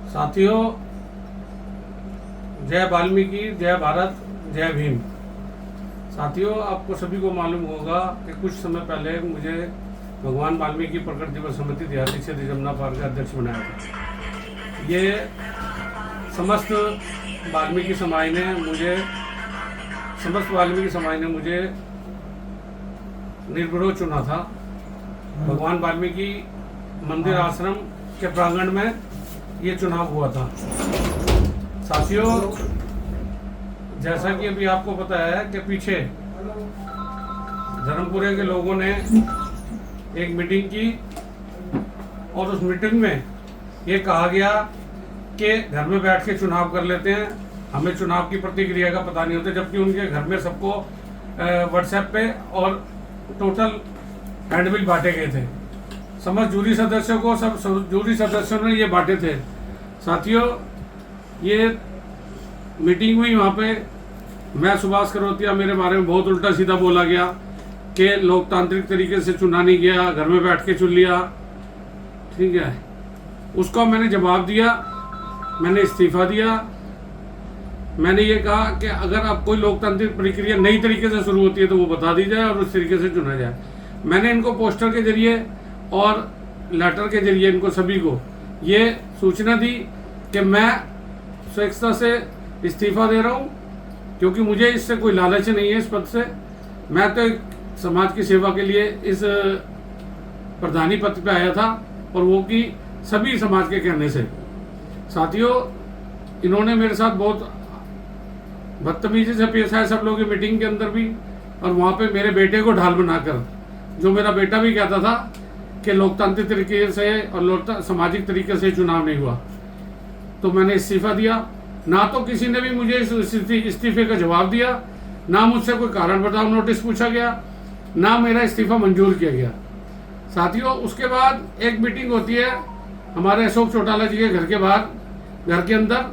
साथियों, जय वाल्मीकि, जय भारत, जय भीम। साथियों, आपको सभी को मालूम होगा कि कुछ समय पहले मुझे भगवान वाल्मीकि प्रकट दिवस समिति देहाती क्षेत्र जमुना पार का अध्यक्ष बनाया था। ये समस्त वाल्मीकि समाज ने मुझे निर्विरोध चुना था। भगवान वाल्मीकि मंदिर आश्रम के प्रांगण में ये चुनाव हुआ था। साथियों, जैसा कि अभी आपको पता है कि पीछे धर्मपुरे के लोगों ने एक मीटिंग की और उस मीटिंग में ये कहा गया कि घर में बैठ के चुनाव कर लेते हैं, हमें चुनाव की प्रतिक्रिया का पता नहीं होता, जबकि उनके घर में सबको व्हाट्सएप पे और टोटल हैंडबिल बांटे गए थे। समस्त जूरी सदस्यों को सब जूरी सदस्यों ने ये बांटे थे। साथियों, ये मीटिंग हुई, वहाँ पे मैं सुभाष करोतिया, मेरे बारे में बहुत उल्टा सीधा बोला गया कि लोकतांत्रिक तरीके से चुना नहीं गया, घर में बैठ के चुन लिया। ठीक है, उसको मैंने जवाब दिया, मैंने इस्तीफा दिया। मैंने ये कहा कि अगर अब कोई लोकतांत्रिक प्रक्रिया नई तरीके से शुरू होती है तो वो बता दी जाए और उस तरीके से चुना जाए। मैंने इनको पोस्टर के जरिए और लेटर के जरिए इनको सभी को ये सूचना दी कि मैं स्वेच्छा से इस्तीफा दे रहा हूँ, क्योंकि मुझे इससे कोई लालच नहीं है इस पद से। मैं तो एक समाज की सेवा के लिए इस प्रधानी पद पे आया था, और वो कि सभी समाज के कहने से। साथियों, इन्होंने मेरे साथ बहुत बदतमीजी से पेश आए सब लोग मीटिंग के अंदर भी, और वहाँ पे मेरे बेटे को ढाल बनाकर, जो मेरा बेटा भी कहता था कि लोकतांत्रिक तरीके से और सामाजिक तरीके से चुनाव नहीं हुआ, तो मैंने इस्तीफा दिया। ना तो किसी ने भी मुझे इस इस्तीफे का जवाब दिया, ना मुझसे कोई कारण बताओ नोटिस पूछा गया, ना मेरा इस्तीफा मंजूर किया गया। साथियों, उसके बाद एक मीटिंग होती है हमारे अशोक चौटाला जी के घर के बाहर, घर के अंदर,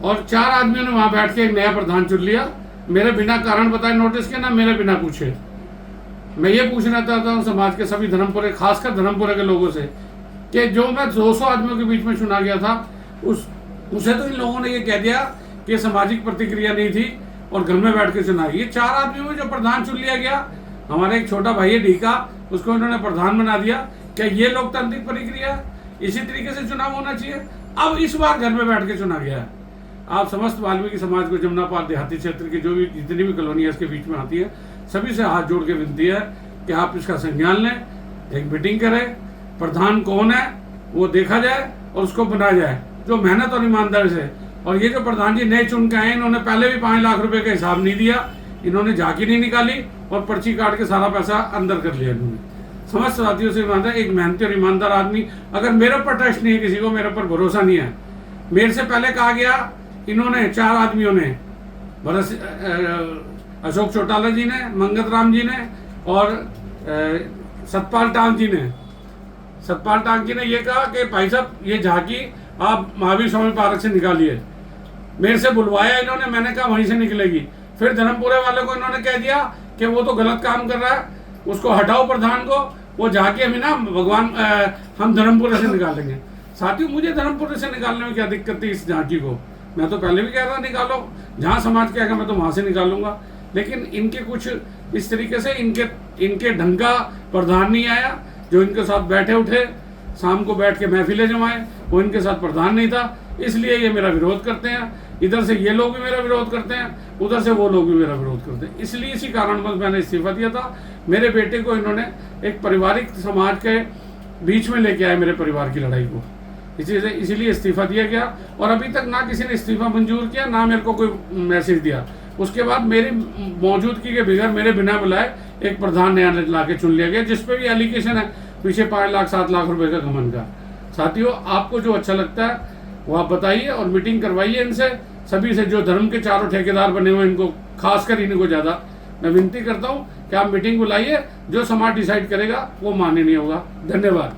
और 4 आदमियों ने वहां बैठ के एक नया प्रधान चुन लिया, मेरे बिना कारण बताए नोटिस के, ना मेरे बिना पूछे। मैं ये पूछना चाहता हूँ समाज के सभी धर्मपुरे, खासकर धर्मपुरे के लोगों से, कि जो मैं 200 आदमियों के बीच में चुना गया था, उसे तो इन लोगों ने ये कह दिया कि सामाजिक प्रतिक्रिया नहीं थी और घर में बैठ के चुना। ये 4 आदमियों में जो प्रधान चुन लिया गया, हमारे एक छोटा भाई है ढीका, उसको इन्होंने प्रधान बना दिया। क्या ये लोकतांत्रिक प्रक्रिया? इसी तरीके से चुनाव होना चाहिए। अब इस बार घर में बैठ के चुना गया है। आप समस्त वाल्मीकि समाज को, जमुना पार देहाती क्षेत्र की जो भी जितनी भी कॉलोनियाँ इसके बीच में आती है, सभी से हाथ जोड़ के विनती है कि आप इसका संज्ञान लें, एक मीटिंग करें, प्रधान कौन है वो देखा जाए और उसको बनाया जाए जो मेहनत और ईमानदारी से। और ये जो प्रधान जी नए चुन के आए, इन्होंने पहले भी 5 लाख रुपए का हिसाब नहीं दिया, इन्होंने झांकी नहीं निकाली और पर्ची काट के सारा पैसा अंदर कर लिया इन्होंने। समस्त साथियों से ईमानदार, एक मेहनती और ईमानदार आदमी, अगर मेरे ऊपर ट्रस्ट नहीं है किसी को, मेरे ऊपर भरोसा नहीं है, मेरे से पहले कहा गया, इन्होंने 4 आदमियों ने, अशोक चौटाला जी ने, मंगत राम जी ने और सतपाल टांग जी ने ये कहा कि भाई साहब ये झांकी आप महावीर स्वामी पार्क से निकालिए। मेरे से बुलवाया इन्होंने, मैंने कहा वहीं से निकलेगी। फिर धर्मपुरे वाले को इन्होंने कह दिया कि वो तो गलत काम कर रहा है, उसको हटाओ प्रधान को, वो झांकी अभी ना हम धर्मपुरे से निकालेंगे। साथियों, मुझे धर्मपुरे से निकालने में क्या दिक्कत थी इस झांकी को? मैं तो पहले भी कह रहा निकालो, जहाँ समाज कहेगा मैं तो वहां से निकालूंगा। लेकिन इनके कुछ इस तरीके से इनके ढंग का प्रधान नहीं आया, जो इनके साथ बैठे उठे शाम को बैठ के महफिलें जमाए, वो इनके साथ प्रधान नहीं था। इसलिए ये मेरा विरोध करते हैं, इधर से ये लोग भी मेरा विरोध करते हैं, उधर से वो लोग भी मेरा विरोध करते हैं। इसलिए इसी कारणवश मैंने इस्तीफा दिया था। मेरे बेटे को इन्होंने एक पारिवारिक समाज के बीच में लेके आए, मेरे परिवार की लड़ाई को, इसीलिए इस्तीफा दिया गया। और अभी तक ना किसी ने इस्तीफा मंजूर किया, ना मेरे को कोई मैसेज दिया। उसके बाद मेरी मौजूदगी के बगैर, मेरे बिना बुलाए एक प्रधान नया ला के चुन लिया गया, जिसपे भी एलिगेशन है पीछे 5 लाख 7 लाख रुपए का घमंड का। साथियों, आपको जो अच्छा लगता है वो आप बताइए और मीटिंग करवाइए इनसे, सभी से, जो धर्म के चारों ठेकेदार बने हुए इनको, खासकर इनको ज्यादा मैं विनती करता हूँ कि आप मीटिंग बुलाइए, जो समाज डिसाइड करेगा वो मान्य नहीं होगा। धन्यवाद।